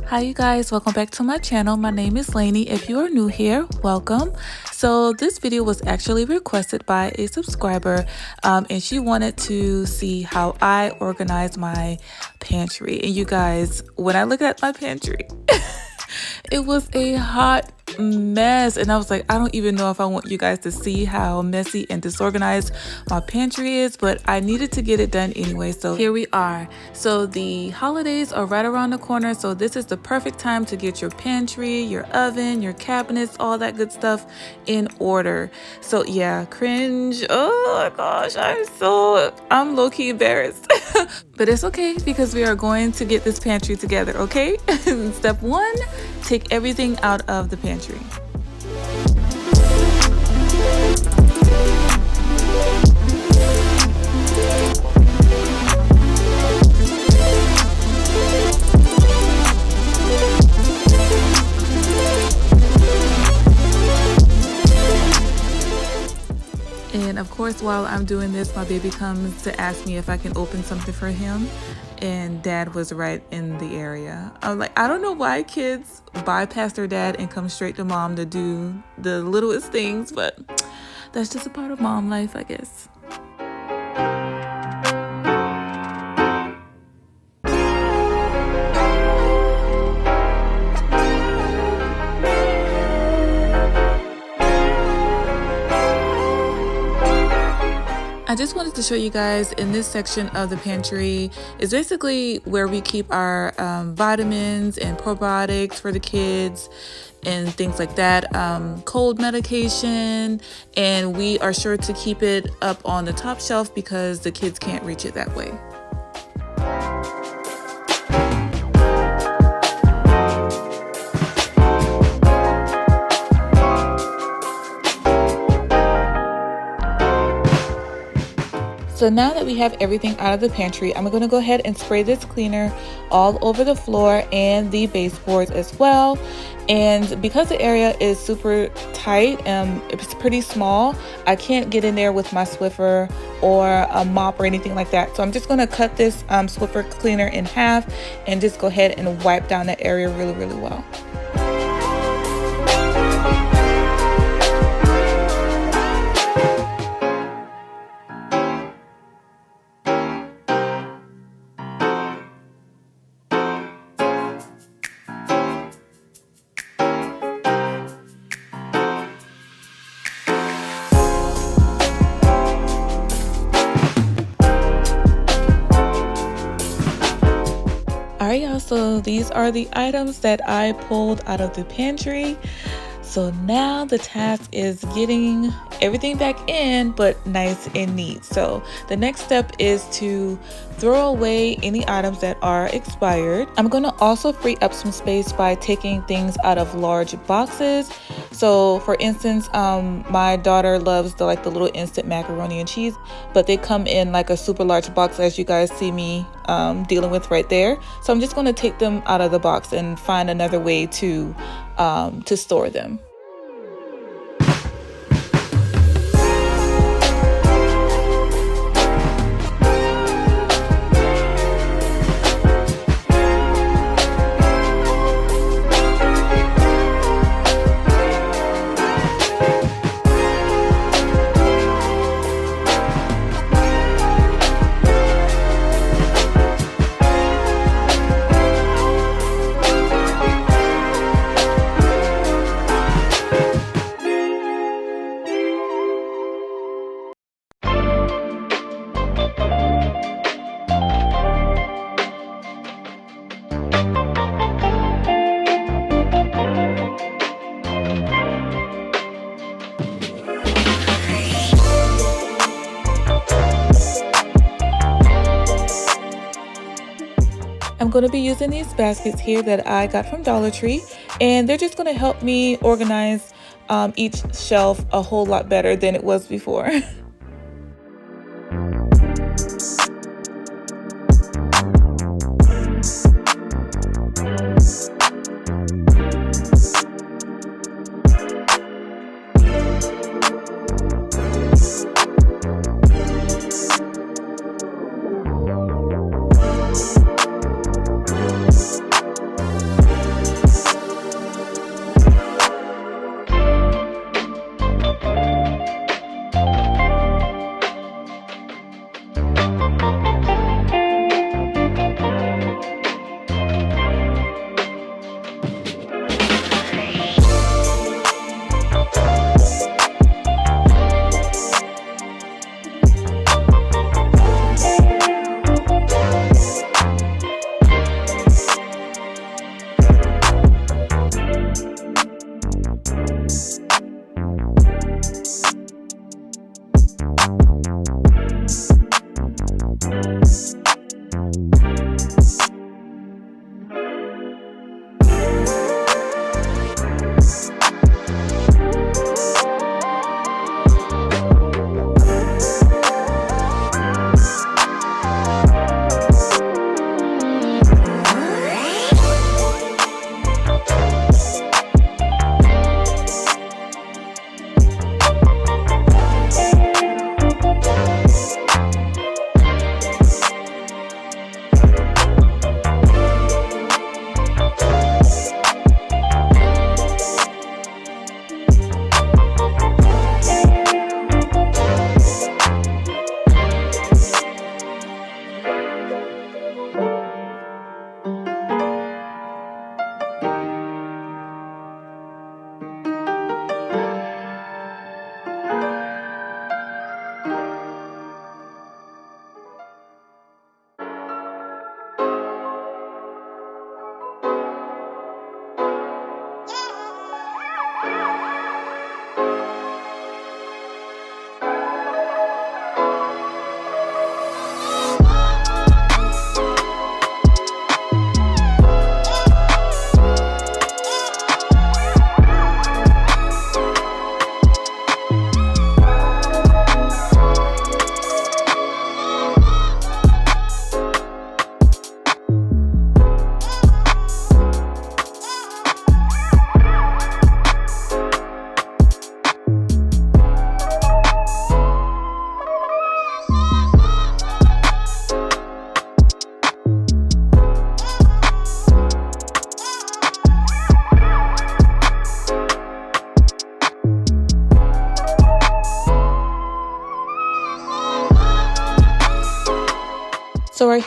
Hi you guys, welcome back to my channel. My name is Lainey. If you are new here, welcome. So this video was actually requested by a subscriber and she wanted to see how I organize my pantry. And you guys, when I look at my pantry, it was a hot mess, and I was like, I don't even know if I want you guys to see how messy and disorganized my pantry is, but I needed to get it done anyway, so here we are. So the holidays are right around the corner, so this is the perfect time to get your pantry, your oven, your cabinets, all that good stuff in order. So yeah, cringe. Oh my gosh, I'm low-key embarrassed. But it's okay because we are going to get this pantry together, okay? Step one, take everything out of the pantry. And of course, while I'm doing this, my baby comes to ask me if I can open something for him. And dad was right in the area. I was like, I don't know why kids bypass their dad and come straight to mom to do the littlest things, but that's just a part of mom life, I guess. I just wanted to show you guys in this section of the pantry is basically where we keep our vitamins and probiotics for the kids and things like that, cold medication, and we are sure to keep it up on the top shelf because the kids can't reach it that way. So now that we have everything out of the pantry, I'm going to go ahead and spray this cleaner all over the floor and the baseboards as well. And because the area is super tight, it's pretty small, I can't get in there with my Swiffer or a mop or anything like that. So I'm just going to cut this Swiffer cleaner in half and just go ahead and wipe down that area really, really well. Alright y'all, so these are the items that I pulled out of the pantry. So now the task is getting everything back in, but nice and neat. So the next step is to throw away any items that are expired. I'm going to also free up some space by taking things out of large boxes. So for instance, my daughter loves the little instant macaroni and cheese, but they come in like a super large box, as you guys see me dealing with right there. So I'm just going to take them out of the box and find another way to store them. I'm going to be using these baskets here that I got from Dollar Tree, and they're just going to help me organize each shelf a whole lot better than it was before.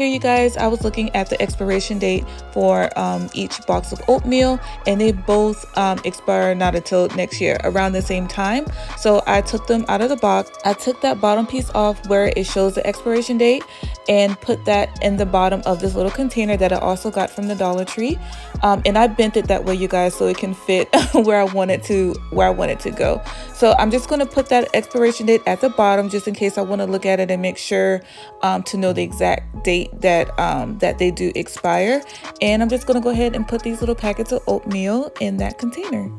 here, you guys, I was looking at the expiration date for each box of oatmeal, and they both expire not until next year around the same time. So I took them out of the box. I took that bottom piece off where it shows the expiration date and put that in the bottom of this little container that I also got from the Dollar Tree. And I bent it that way, you guys, so it can fit where I want it to go. So I'm just going to put that expiration date at the bottom just in case I want to look at it and make sure to know the exact date that they do expire. And I'm just going to go ahead and put these little packets of oatmeal in that container.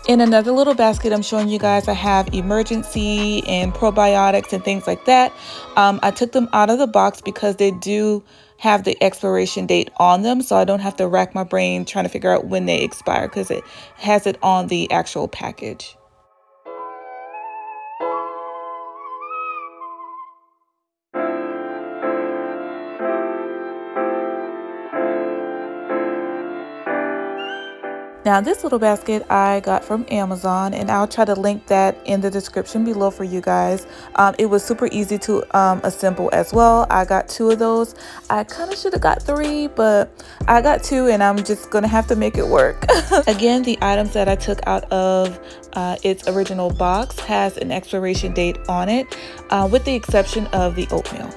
In another little basket I'm showing you guys, I have emergency and probiotics and things like that. I took them out of the box because they do have the expiration date on them, so I don't have to rack my brain trying to figure out when they expire because it has it on the actual package. Now this little basket I got from Amazon, and I'll try to link that in the description below for you guys. It was super easy to assemble as well. I got 2 of those. I kind of should have got 3, but I got 2 and I'm just gonna have to make it work. Again, the items that I took out of its original box has an expiration date on it, with the exception of the oatmeal.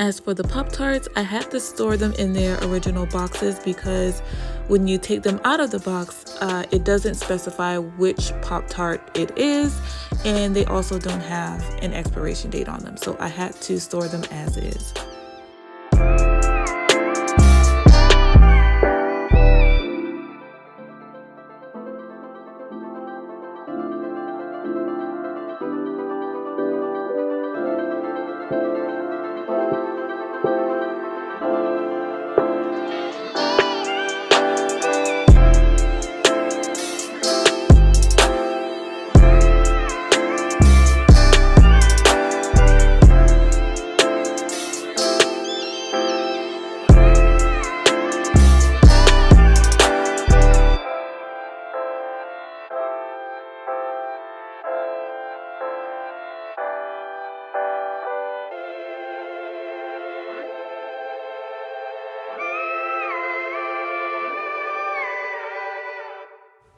As for the Pop-Tarts, I had to store them in their original boxes because when you take them out of the box, it doesn't specify which Pop-Tart it is, and they also don't have an expiration date on them. So I had to store them as is.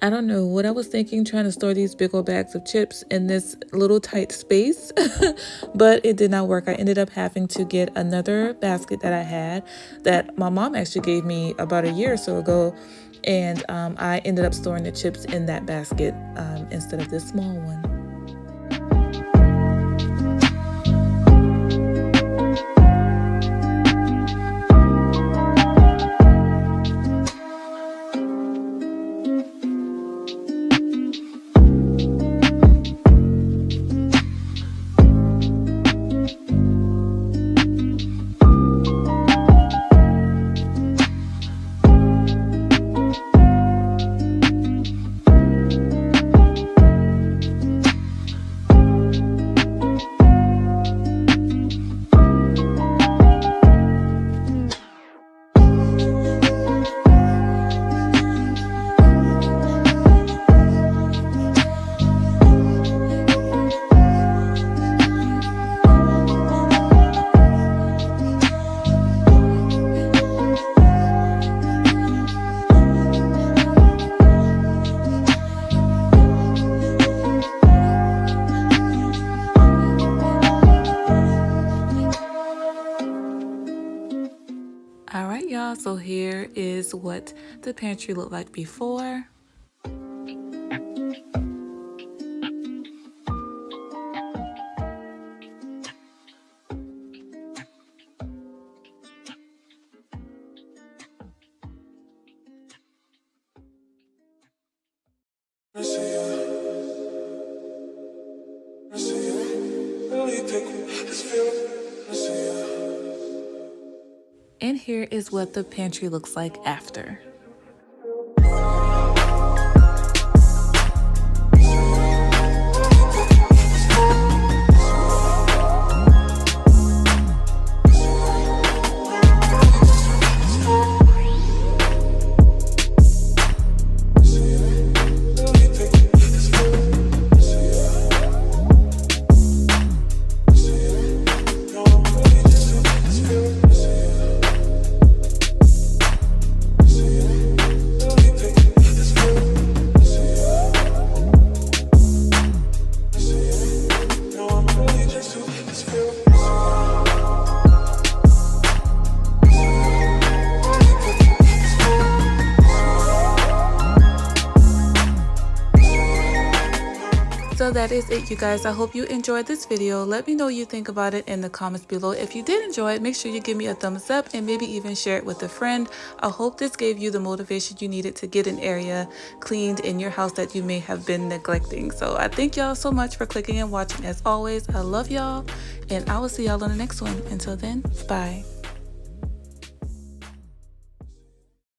I don't know what I was thinking trying to store these big old bags of chips in this little tight space, but it did not work. I ended up having to get another basket that I had that my mom actually gave me about a year or so ago, and I ended up storing the chips in that basket instead of this small one. y'all, so here is what the pantry looked like before. And here is what the pantry looks like after. So that is it, you guys. I hope you enjoyed this video. Let me know what you think about it in the comments below. If you did enjoy it, make sure you give me a thumbs up and maybe even share it with a friend. I hope this gave you the motivation you needed to get an area cleaned in your house that you may have been neglecting. So I thank y'all so much for clicking and watching. As always, I love y'all, and I will see y'all on the next one. Until then, bye.